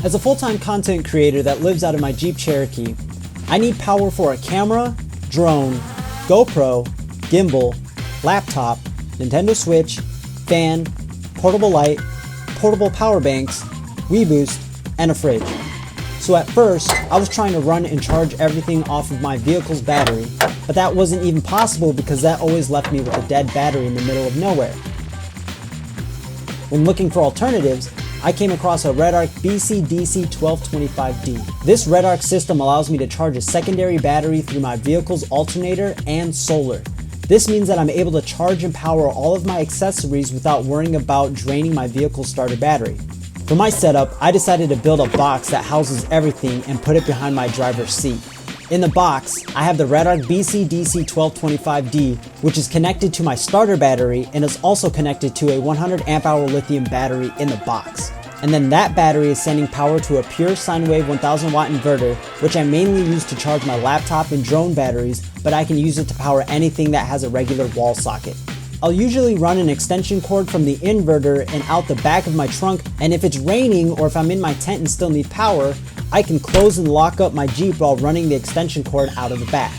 As a full-time content creator that lives out of my Jeep Cherokee, I need power for a camera, drone, GoPro, gimbal, laptop, Nintendo Switch, fan, portable light, portable power banks, WeBoost, and a fridge. So at first, I was trying to run and charge everything off of my vehicle's battery, but that wasn't even possible because that always left me with a dead battery in the middle of nowhere. When looking for alternatives, I came across a Redarc BCDC 1225D. This Redarc system allows me to charge a secondary battery through my vehicle's alternator and solar. This means that I'm able to charge and power all of my accessories without worrying about draining my vehicle's starter battery. For my setup, I decided to build a box that houses everything and put it behind my driver's seat. In the box, I have the Redarc BCDC 1225D, which is connected to my starter battery and is also connected to a 100 amp hour lithium battery in the box. And then that battery is sending power to a pure sine wave 1000 watt inverter, which I mainly use to charge my laptop and drone batteries, but I can use it to power anything that has a regular wall socket. I'll usually run an extension cord from the inverter and out the back of my trunk, and if it's raining or if I'm in my tent and still need power, I can close and lock up my Jeep while running the extension cord out of the back.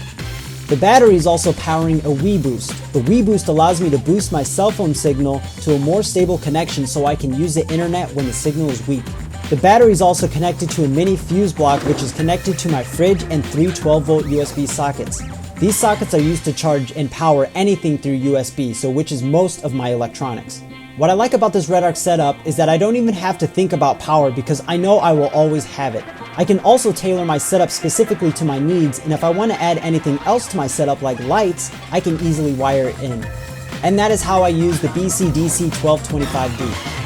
The battery is also powering a WeBoost. The WeBoost allows me to boost my cell phone signal to a more stable connection so I can use the internet when the signal is weak. The battery is also connected to a mini fuse block which is connected to my fridge and three 12-volt USB sockets. These sockets are used to charge and power anything through USB, so which is most of my electronics. What I like about this Redarc setup is that I don't even have to think about power because I know I will always have it. I can also tailor my setup specifically to my needs, and if I want to add anything else to my setup like lights, I can easily wire it in. And that is how I use the BCDC 1225D.